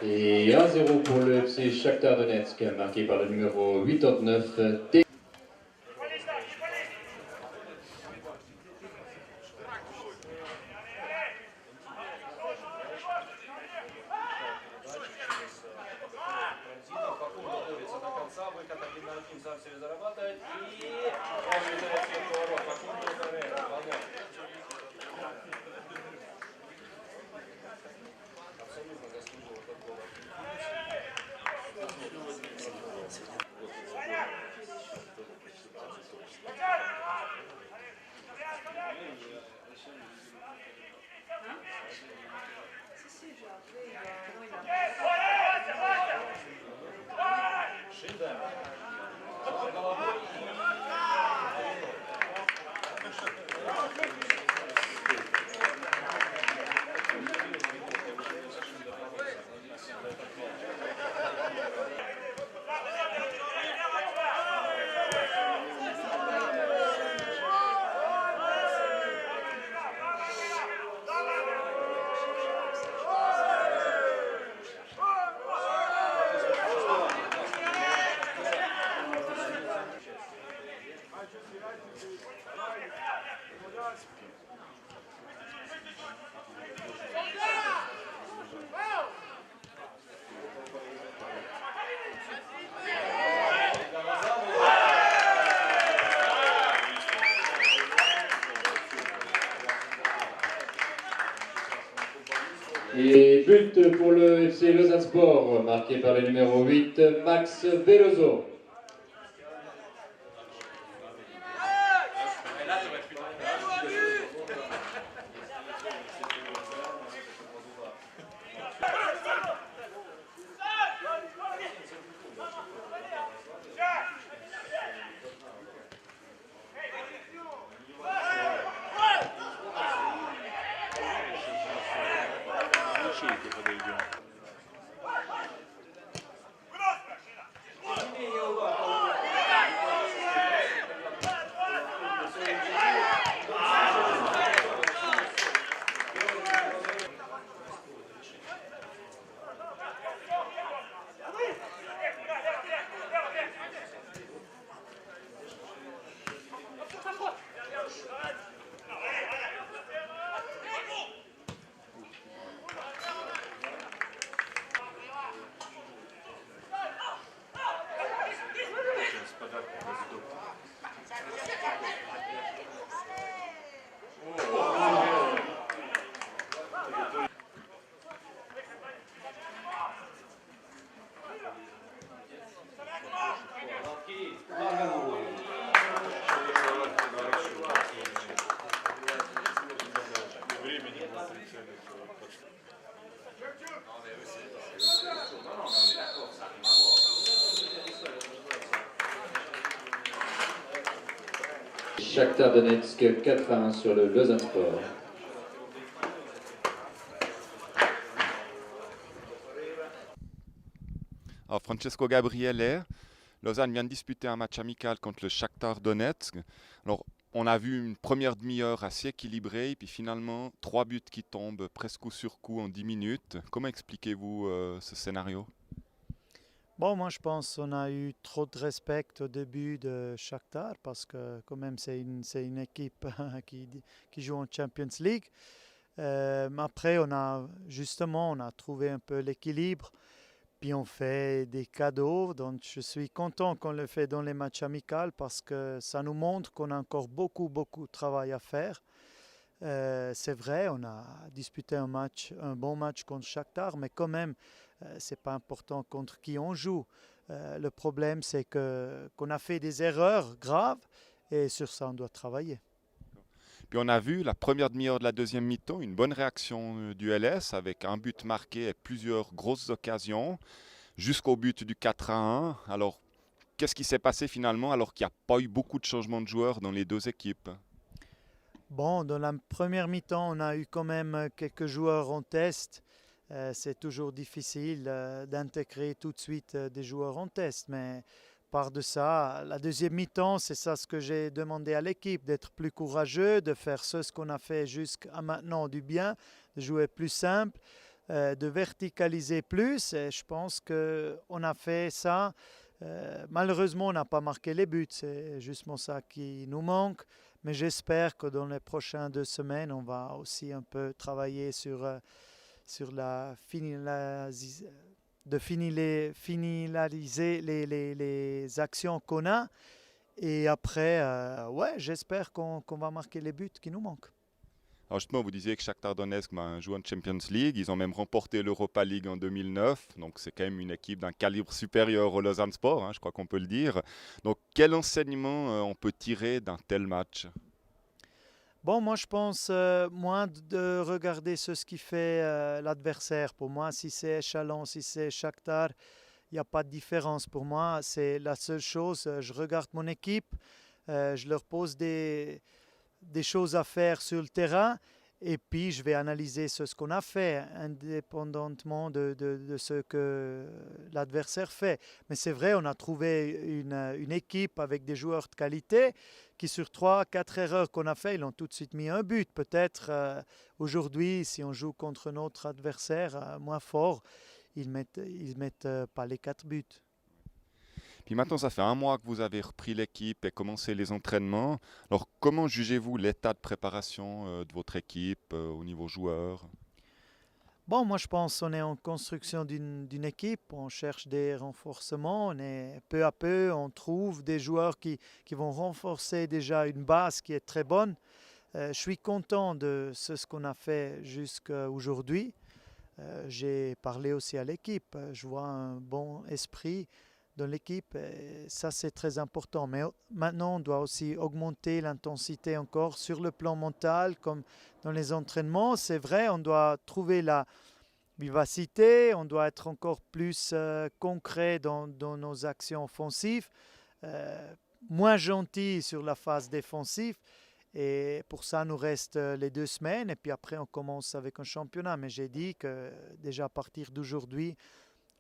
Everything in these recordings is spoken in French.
Et 1-0 pour le FC Shakhtar Donetsk, marqué par le numéro 89. Et but pour le FC Lausanne Sport, marqué par le numéro 8, Max Veloso. Shakhtar Donetsk 4-1 sur le Lausanne Sport. Alors Francesco Gabriele, Lausanne vient de disputer un match amical contre le Shakhtar Donetsk. Alors on a vu une première demi-heure assez équilibrée, puis finalement 3 buts qui tombent presque coup sur coup en 10 minutes. Comment expliquez-vous ce scénario? Bon, moi je pense qu'on a eu trop de respect au début de Shakhtar parce que quand même c'est une équipe qui joue en Champions League. Après, on a trouvé un peu l'équilibre, puis on fait des cadeaux. Donc je suis content qu'on le fait dans les matchs amicaux parce que ça nous montre qu'on a encore beaucoup, beaucoup de travail à faire. C'est vrai, on a disputé un bon match contre Shakhtar, mais quand même, c'est pas important contre qui on joue. Le problème, c'est qu'on a fait des erreurs graves et sur ça, on doit travailler. Puis on a vu la première demi-heure de la deuxième mi-temps, une bonne réaction du LS avec un but marqué et plusieurs grosses occasions jusqu'au but du 4-1. Alors, qu'est-ce qui s'est passé finalement alors qu'il n'y a pas eu beaucoup de changements de joueurs dans les deux équipes? Bon, dans la première mi-temps, on a eu quand même quelques joueurs en test. C'est toujours difficile d'intégrer tout de suite des joueurs en test, mais par de ça, la deuxième mi-temps, c'est ça ce que j'ai demandé à l'équipe, d'être plus courageux, de faire ce qu'on a fait jusqu'à maintenant du bien, de jouer plus simple, de verticaliser plus. Et je pense qu'on a fait ça. Malheureusement, on n'a pas marqué les buts. C'est justement ça qui nous manque. Mais j'espère que dans les prochaines 2 semaines, on va aussi un peu travailler sur la finaliser les actions qu'on a. Et après, ouais, j'espère qu'on va marquer les buts qui nous manquent. Alors justement, vous disiez que Shakhtar Donetsk joue en Champions League. Ils ont même remporté l'Europa League en 2009. Donc c'est quand même une équipe d'un calibre supérieur au Lausanne-Sport, hein, je crois qu'on peut le dire. Donc quel enseignement on peut tirer d'un tel match? Bon, moi je pense moins de regarder ce qui fait l'adversaire. Pour moi, si c'est Chalon, si c'est Shakhtar, il n'y a pas de différence. Pour moi, c'est la seule chose. Je regarde mon équipe, je leur pose des choses à faire sur le terrain et puis je vais analyser ce qu'on a fait indépendamment de ce que l'adversaire fait. Mais c'est vrai, on a trouvé une équipe avec des joueurs de qualité qui sur 3-4 erreurs qu'on a fait, ils ont tout de suite mis un but. Peut-être aujourd'hui, si on joue contre notre adversaire moins fort, ils mettent pas les 4 buts. Puis maintenant, ça fait un mois que vous avez repris l'équipe et commencé les entraînements. Alors comment jugez-vous l'état de préparation de votre équipe au niveau joueur? Bon, moi je pense qu'on est en construction d'une équipe, on cherche des renforcements, peu à peu on trouve des joueurs qui vont renforcer déjà une base qui est très bonne. Je suis content de ce qu'on a fait jusqu'à aujourd'hui. J'ai parlé aussi à l'équipe, je vois un bon esprit dans l'équipe, et ça c'est très important. Mais maintenant on doit aussi augmenter l'intensité encore sur le plan mental, comme dans les entraînements. C'est vrai, on doit trouver la vivacité, on doit être encore plus concret dans nos actions offensives, moins gentil sur la phase défensive. Et pour ça, nous reste les 2 semaines et puis après, on commence avec un championnat. Mais j'ai dit que déjà à partir d'aujourd'hui,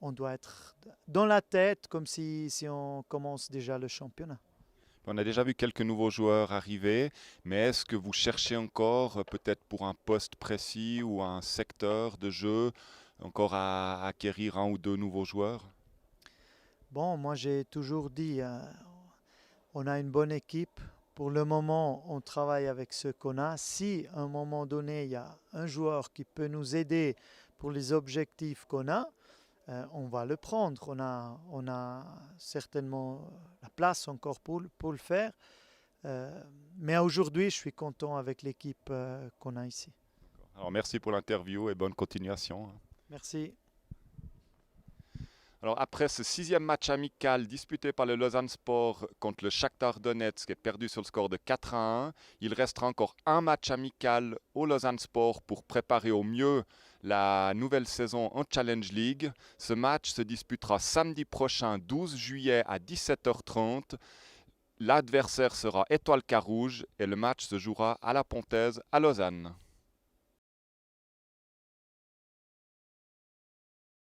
on doit être dans la tête comme si on commence déjà le championnat. On a déjà vu quelques nouveaux joueurs arriver, mais est-ce que vous cherchez encore, peut-être pour un poste précis ou un secteur de jeu, encore à acquérir un ou deux nouveaux joueurs? Bon, moi j'ai toujours dit, on a une bonne équipe. Pour le moment, on travaille avec ce qu'on a. Si à un moment donné, il y a un joueur qui peut nous aider pour les objectifs qu'on a, on va le prendre. On a certainement la place encore pour le faire. Mais aujourd'hui, je suis content avec l'équipe qu'on a ici. Alors merci pour l'interview et bonne continuation. Merci. Alors après ce 6e match amical disputé par le Lausanne Sport contre le Shakhtar Donetsk et perdu sur le score de 4-1, il restera encore un match amical au Lausanne Sport pour préparer au mieux la nouvelle saison en Challenge League. Ce match se disputera samedi prochain 12 juillet à 17h30. L'adversaire sera Étoile Carouge et le match se jouera à la Pontaise à Lausanne.